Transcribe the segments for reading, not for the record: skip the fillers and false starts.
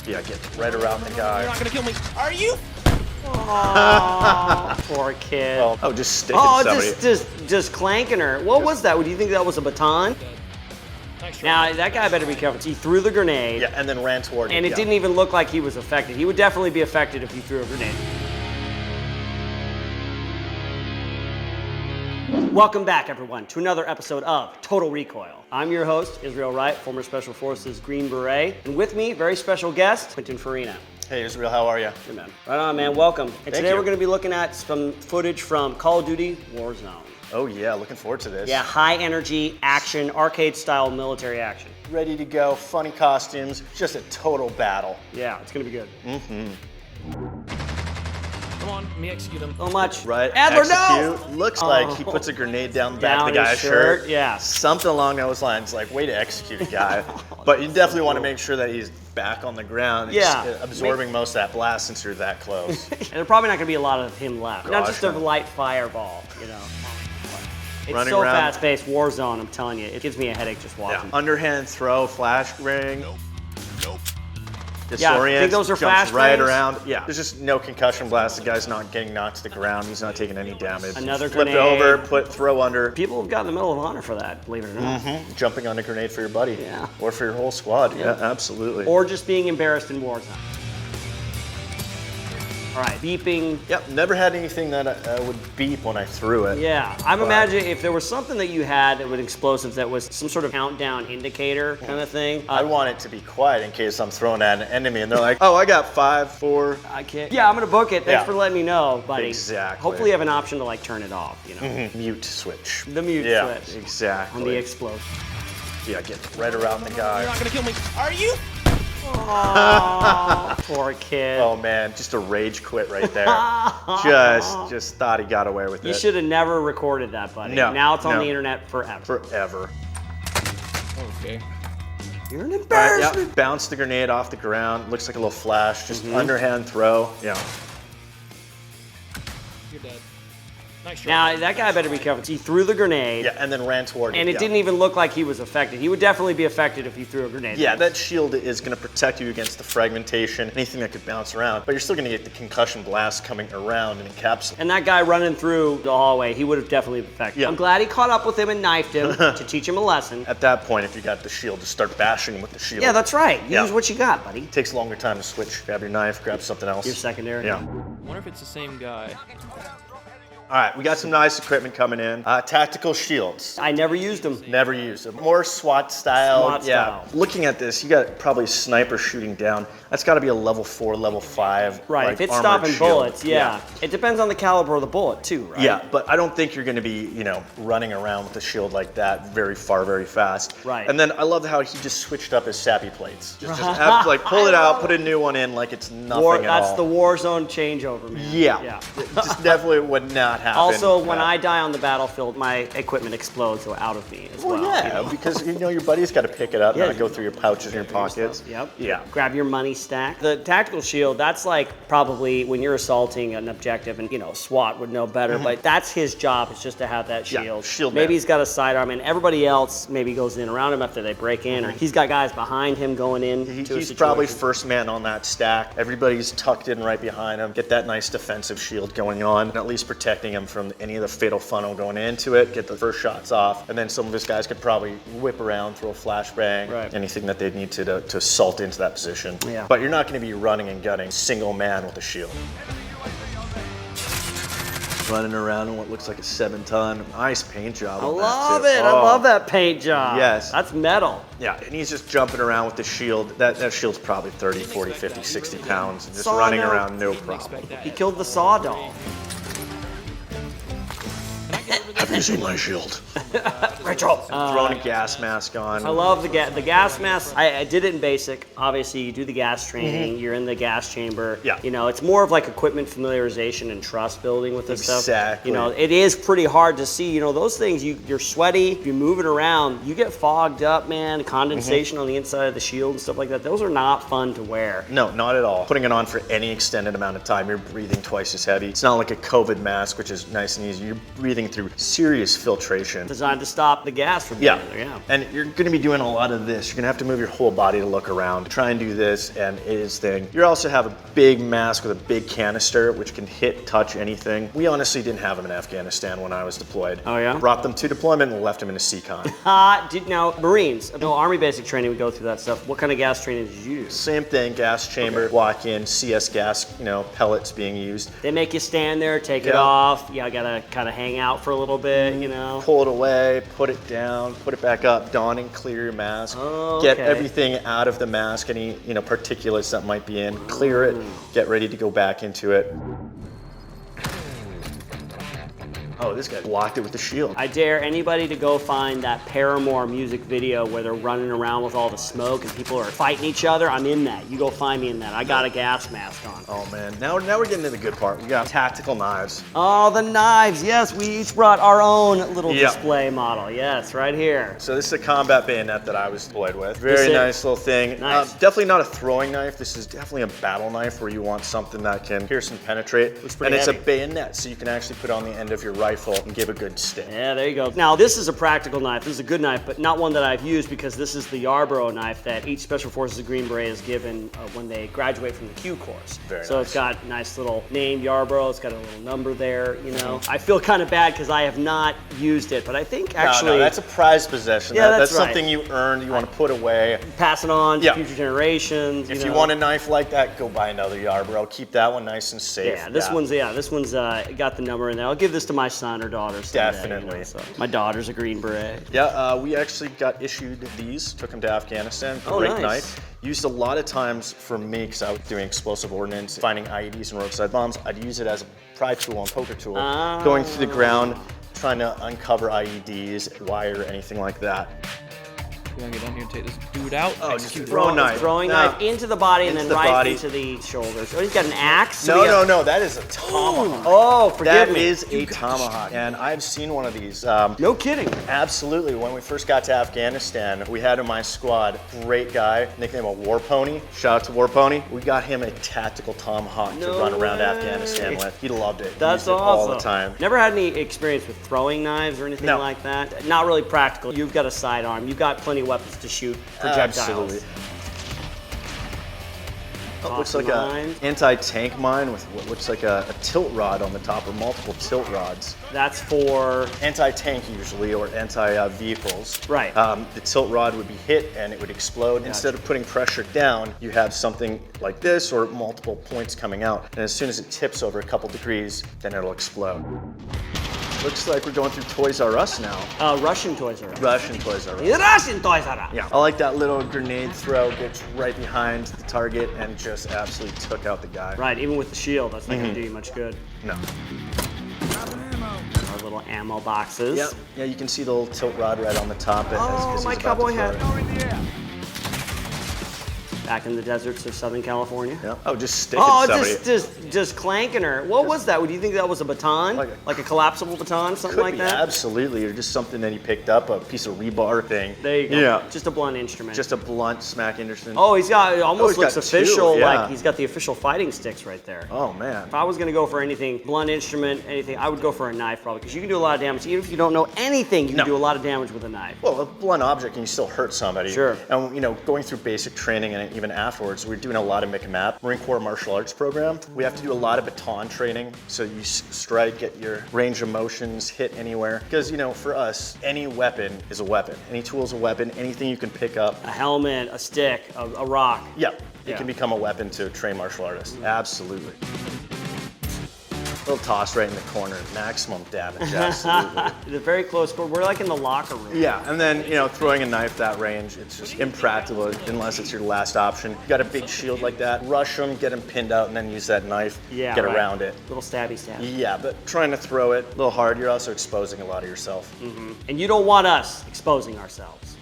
Yeah, get right around the guy. You're not gonna kill me. Are you? Oh, poor kid. Oh, just sticking somebody. just clanking her. What was that? Do you think that was a baton? Nice try. Now, that guy better be careful. He threw the grenade. Yeah, and then ran toward And it didn't even look like he was affected. He would definitely be affected if you threw a grenade. Welcome back, everyone, to another episode of Total Recoil. I'm your host, Israel Wright, former Special Forces Green Beret. And with me, very special guest, Quinton Farina. Hey, Israel, how are you? Good, man. Right on, man. Welcome. And today you. we're going to be looking at some footage from Call of Duty Warzone. Oh yeah, looking forward to this. Yeah, high energy action, arcade style military action. Ready to go, funny costumes, just a total battle. Yeah, it's going to be good. Come on, let me execute him. So much. Right, Adler, execute. no! Looks like he puts a grenade down the back Down of the his guy's shirt, shirt. yeah. Something along those lines, like way to execute a guy. But you definitely want to make sure that he's back on the ground. Yeah. Just absorbing most of that blast since you're that close. And there's probably not going to be a lot of him left. Not Gosh, just a no. light fireball, you know. It's Running so around. fast-paced, Warzone, I'm telling you. It gives me a headache just Yeah. watching. Underhand throw, flash ring. Nope. Yeah, Disorient, think those are jumps flash right rings? around. Yeah, there's just no concussion blast. The guy's not getting knocked to the ground. He's not taking any damage. Another Flip grenade. over, throw under. People have gotten the Medal of Honor for that, believe it or not. Jumping on a grenade for your buddy. Yeah. Or for your whole squad. Yeah, absolutely. Or just being embarrassed in Warzone. All right, beeping. Yep, never had anything that would beep when I threw it. Yeah, I'm imagining if there was something that you had with explosives that was some sort of countdown indicator kind of thing. I want it to be quiet in case I'm throwing at an enemy and they're like, oh, I got 5, 4. I can't. Yeah, I'm gonna book it. Thanks Yeah. for letting me know, buddy. Exactly. Hopefully, you have an option to like turn it off. You know, Mute switch. the mute Yeah, switch exactly. on the explosion. Yeah, get right around the You're guy. not gonna kill me. Are you? Oh, poor kid. Oh man, just a rage quit right there. just thought he got away with You it. should have never recorded that, buddy. No, Now it's on no. the internet forever. Forever. Okay. You're an Right, embarrassment. yep. Bounce the grenade off the ground. Looks like a little flash. Just underhand throw. Yeah. You're dead. Nice try. Now, that guy better be careful. He threw the grenade, Yeah, and then ran toward and it yeah. didn't even look like he was affected. He would definitely be affected if you threw a grenade. Yeah, that shield is going to protect you against the fragmentation, anything that could bounce around, but you're still going to get the concussion blast coming around and encapsulating. And that guy running through the hallway, he would have definitely been affected. Yeah. I'm glad he caught up with him and knifed him to teach him a lesson. At that point, if you got the shield, just start bashing him with the shield. Yeah, that's right. Use Yeah. what you got, buddy. Takes a longer time to switch. Grab your knife, grab something else. Your secondary. Yeah. I wonder if it's the same guy. All right, we got some nice equipment coming in. Tactical shields. I never used them. Never used them. More SWAT style. SWAT style. Looking at this, you got probably sniper shooting down. That's got to be a level 4, level 5. Right, like, if it's armored stopping shield. bullets, yeah. It depends on the caliber of the bullet, too, right? Yeah, but I don't think you're going to be, running around with a shield like that very far, very fast. Right. And then I love how he just switched up his sappy plates. Like pull it out, put a new one in, like it's nothing at all. That's the Warzone changeover, man. Yeah. Just definitely would not happen. Also, when I die on the battlefield, my equipment explodes out of me as well. yeah, you know? because your buddy's got to pick it up, Yeah, not go through your pouches and your pockets. Yep. Yeah. Grab your money stack. The tactical shield, that's like probably when you're assaulting an objective, and SWAT would know better, but that's his job, is just to have that Yeah, shield. shield Maybe man. he's got a sidearm, and everybody else maybe goes in around him after they break in, or he's got guys behind him going in. He's probably first man on that stack. Everybody's tucked in right behind him. Get that nice defensive shield going on, and at least protecting him from any of the fatal funnel going into it. Get the first shots off, and then some of his guys could probably whip around, throw a flashbang, Right. anything that they'd need to assault into that position. Yeah. But you're not going to be running and gunning single man with a shield. Running around in what looks like a 7-ton. Nice paint job. I on that, love too. it. I Oh. love that paint job. Yes. That's metal. Yeah, and he's just jumping around with the shield. That shield's probably 30, 40, 50, 60 pounds. And just Saw running no- around, no Didn't problem. expect that. He killed the saw doll. Have you seen my shield? Rachel. Throwing a gas mask on. I love the gas mask. I did it in basic. Obviously, you do the gas training. You're in the gas chamber. Yeah. It's more of like equipment familiarization and trust building with this stuff. Exactly. It is pretty hard to see. Those things. You're sweaty. You're moving around. You get fogged up, man. Condensation on the inside of the shield and stuff like that. Those are not fun to wear. No, not at all. Putting it on for any extended amount of time, you're breathing twice as heavy. It's not like a COVID mask, which is nice and easy. You're breathing through serious filtration. Designed to stop stop the gas from being in there. Yeah. And you're going to be doing a lot of this. You're going to have to move your whole body to look around, try and do this, and it is thing. You also have a big mask with a big canister, which can hit, touch anything. We honestly didn't have them in Afghanistan when I was deployed. Oh, yeah? Brought them to deployment and left them in a CCON. Now, Marines, no, Army basic training, we go through that stuff. What kind of gas training did you do? Same thing, gas chamber, walk in, CS gas, pellets being used. They make you stand there, take it off. Yeah, I gotta kind of hang out for a little bit, Pull it away, put it down, put it back up, don and clear your mask. Get everything out of the mask, any particulates that might be in, clear it, get ready to go back into it. Oh, this guy blocked it with the shield. I dare anybody to go find that Paramore music video where they're running around with all the smoke and people are fighting each other. I'm in that. You go find me in that. I got a gas mask on. Oh man, now we're getting to the good part. We got tactical knives. Oh, the knives. Yes, we each brought our own little display model. Yes, right here. So this is a combat bayonet that I was deployed with. Very nice little thing. Nice. Definitely not a throwing knife. This is definitely a battle knife where you want something that can pierce and penetrate. And it's a bayonet, so you can actually put on the end of your rifle and give a good stick. Yeah, there you go. Now, this is a practical knife. This is a good knife, but not one that I've used because this is the Yarborough knife that each Special Forces of Green Beret is given when they graduate from the Q course. Very so nice. It's got a nice little name, Yarborough. It's got a little number there, I feel kind of bad because I have not used it, but I think actually... No, that's a prized possession. Yeah, that's right. something you earned, you want to put away. Pass it on to future generations. If you want a knife like that, go buy another Yarborough. Keep that one nice and safe. Yeah, this one's got the number in there. I'll give this to my son or daughter someday. Definitely. So my daughter's a Green Beret. Yeah, we actually got issued these, took them to Afghanistan. Great knife. Used a lot of times for me, because I was doing explosive ordnance, finding IEDs and roadside bombs, I'd use it as a pry tool and poker tool, going through the ground, trying to uncover IEDs, wire, anything like that. We're gonna get down here and take this dude out. Oh, just throw a knife. Throwing knife into the body and then right into the shoulders. Oh, he's got an axe? No, that is a tomahawk. Oh, forgive me. That is a tomahawk, and I've seen one of these. No kidding. Absolutely. When we first got to Afghanistan, we had in my squad, great guy, nickname of War Pony. Shout out to War Pony. We got him a tactical tomahawk to run around Afghanistan with. He loved it. That's awesome. All the time. Never had any experience with throwing knives or anything like that? Not really practical. You've got a sidearm. You've got plenty of weapons to shoot projectiles. Absolutely. Oh, looks like an anti-tank mine with what looks like a tilt rod on the top, or multiple tilt rods. That's for? Anti-tank usually, or anti-vehicles. Right. The tilt rod would be hit and it would explode. Gotcha. Instead of putting pressure down, you have something like this or multiple points coming out. And as soon as it tips over a couple degrees, then it'll explode. Looks like we're going through Toys R Us now. Russian Toys R Us. Russian Toys R Us. Russian Toys R Us. Yeah. I like that little grenade throw, gets right behind the target and just absolutely took out the guy. Right, even with the shield, that's not gonna do you much good. No. Our little ammo boxes. Yep. Yeah, you can see the little tilt rod right on the top. Oh, my cowboy hat. Yeah. Back in the deserts of Southern California. Yeah. Oh, just sticking somebody. just clanking her. What was that? Do you think that was a baton? Like a collapsible baton, something like that? Absolutely, or just something that you picked up, a piece of rebar thing. There you go. Yeah. Just a blunt instrument. Just a blunt smack instrument. Oh, it almost looks official, two, like he's got the official fighting sticks right there. Oh, man. If I was gonna go for anything, blunt instrument, anything, I would go for a knife probably, because you can do a lot of damage. Even if you don't know anything, you can do a lot of damage with a knife. Well, a blunt object can still hurt somebody. Sure. And going through basic training and even afterwards, we're doing a lot of MIC-MAP, Marine Corps Martial Arts program. We have to do a lot of baton training. So you strike, get your range of motions, hit anywhere. Because, for us, any weapon is a weapon. Any tool is a weapon. Anything you can pick up. A helmet, a stick, a rock. Yeah, it can become a weapon to a trained martial artist. Absolutely. Little toss right in the corner, maximum damage, absolutely. They're very close, but we're like in the locker room. Yeah, and then, throwing a knife that range, it's just impractical unless it's your last option. You got a big shield like that, rush them, get them pinned out, and then use that knife, get around it. Little stabby stab. Yeah, but trying to throw it a little hard, you're also exposing a lot of yourself. And you don't want us exposing ourselves.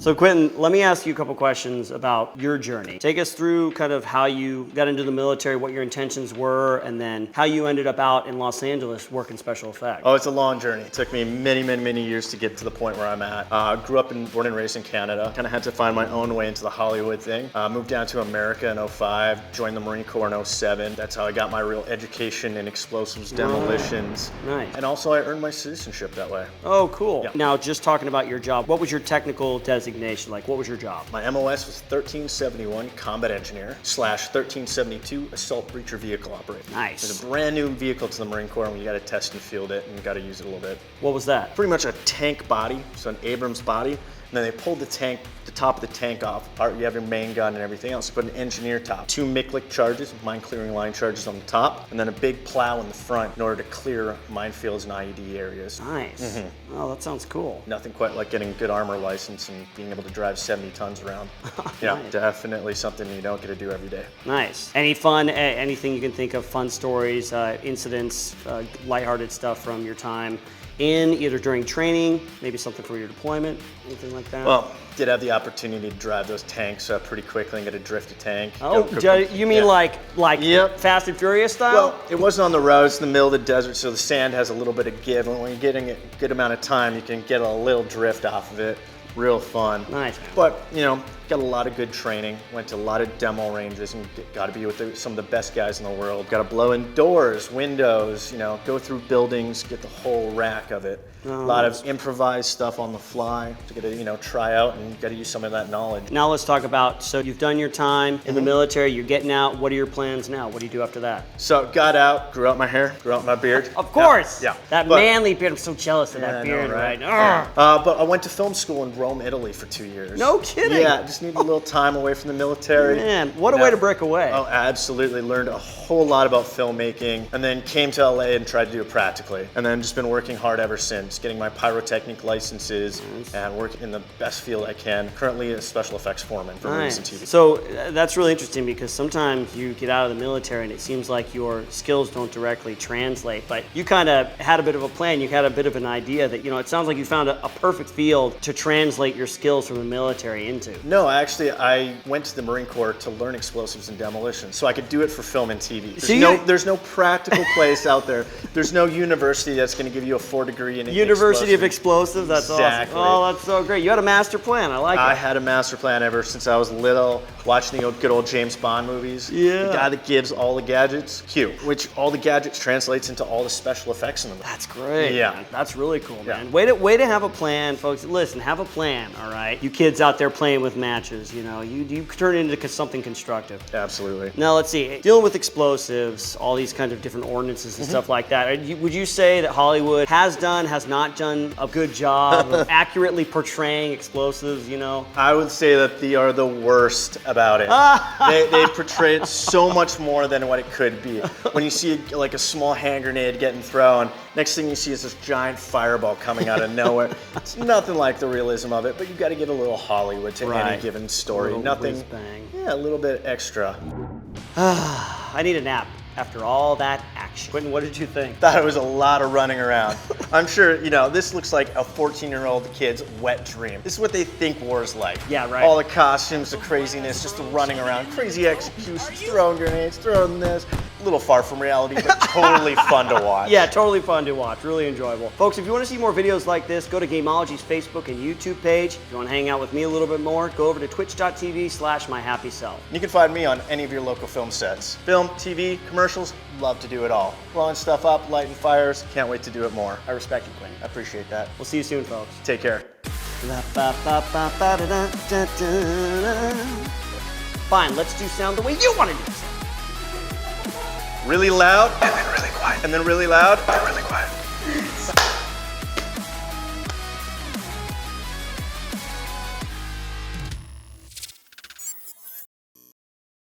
So Quinton, let me ask you a couple questions about your journey. Take us through kind of how you got into the military, what your intentions were, and then how you ended up out in Los Angeles working special effects. Oh, it's a long journey. It took me many years to get to the point where I'm at. Grew up born and raised in Canada. Kind of had to find my own way into the Hollywood thing. Moved down to America in 05, joined the Marine Corps in 07. That's how I got my real education in explosives, demolitions. Nice. And also I earned my citizenship that way. Oh, cool. Yeah. Now, just talking about your job, what was your technical designation? Like, what was your job? My MOS was 1371 Combat Engineer / 1372 Assault Breacher Vehicle Operator. Nice. It's a brand new vehicle to the Marine Corps, and you got to test and field it, and you got to use it a little bit. What was that? Pretty much a tank body, so an Abrams body. And then they pulled the top of the tank off. You have your main gun and everything else. Put an engineer top. 2 MIC-LIC charges, mine clearing line charges on the top, and then a big plow in the front in order to clear minefields and IED areas. Nice. Oh, that sounds cool. Nothing quite like getting a good armor license and being able to drive 70 tons around. Yeah, Nice. Definitely something you don't get to do every day. Nice. Any fun, anything you can think of, fun stories, incidents, lighthearted stuff from your time in either during training, maybe something for your deployment, anything like that? Well, did have the opportunity to drive those tanks pretty quickly and get to drift a tank. Oh, you mean yeah. like Yep. Fast and Furious style? Well, it wasn't on the road, it's in the middle of the desert, so the sand has a little bit of give, and when you're getting a good amount of time, you can get a little drift off of it. Real fun. Nice, man. But, got a lot of good training, went to a lot of demo ranges, and got to be with some of the best guys in the world. Got to blow in doors, windows, go through buildings, get the whole rack of it. A lot of improvised stuff on the fly to get to, try out, and got to use some of that knowledge. Now let's talk about, so you've done your time in the military, you're getting out, what are your plans now? What do you do after that? So got out, grew out my hair, grew out my beard. Of course! Yeah. That manly beard, I'm so jealous of that beard, right? Yeah. But I went to film school in Rome, Italy for 2 years. No kidding! Yeah, just needed a little time away from the military. Man, what a way to break away. Oh, absolutely. Learned a whole lot about filmmaking, and then came to LA and tried to do it practically. And then just been working hard ever since, getting my pyrotechnic licenses and working in the best field I can. Currently a special effects foreman for movies and TV. So that's really interesting because sometimes you get out of the military and it seems like your skills don't directly translate, but you kind of had a bit of a plan, you had a bit of an idea that, it sounds like you found a perfect field to translate your skills from the military into. No, actually, I went to the Marine Corps to learn explosives and demolition, so I could do it for film and TV. There's no practical place out there. There's no university that's going to give you a 4 degree in University of Explosives, that's exactly. Awesome. Oh, that's so great. You had a master plan, I like it. I had a master plan ever since I was little, watching the good old James Bond movies. Yeah. The guy that gives all the gadgets, Q, which all the gadgets translates into all the special effects in them. That's great. Yeah. Man. That's really cool, man. Yeah. Way to have a plan, folks. Listen, have a plan, all right? You kids out there playing with matches, you turn it into something constructive. Absolutely. Now, let's see. Dealing with explosives, all these kinds of different ordinances and stuff like that, would you say that Hollywood has not done a good job of accurately portraying explosives, I would say that they are the worst about it. they portray it so much more than what it could be. When you see like a small hand grenade getting thrown, next thing you see is this giant fireball coming out of nowhere. It's nothing like the realism of it, but you got to get a little Hollywood to any given story. Nothing. Yeah, a little bit extra. I need a nap after all that action. Quinton, what did you think? Thought it was a lot of running around. I'm sure, this looks like a 14-year-old kid's wet dream. This is what they think war's like. Yeah, right. All the costumes, the craziness, just the running around, crazy executions, throwing grenades, throwing this. A little far from reality, but totally fun to watch. Yeah, totally fun to watch, really enjoyable. Folks, if you want to see more videos like this, go to Gamology's Facebook and YouTube page. If you want to hang out with me a little bit more, go over to twitch.tv/myhappyself. You can find me on any of your local film sets. Film, TV, commercials, love to do it all. Blowing stuff up, lighting fires, can't wait to do it more. I respect you, Quinton. I appreciate that. We'll see you soon, folks. Take care. Fine, let's do sound the way you want to do sound. Really loud, and then really quiet, and then really loud, and really quiet.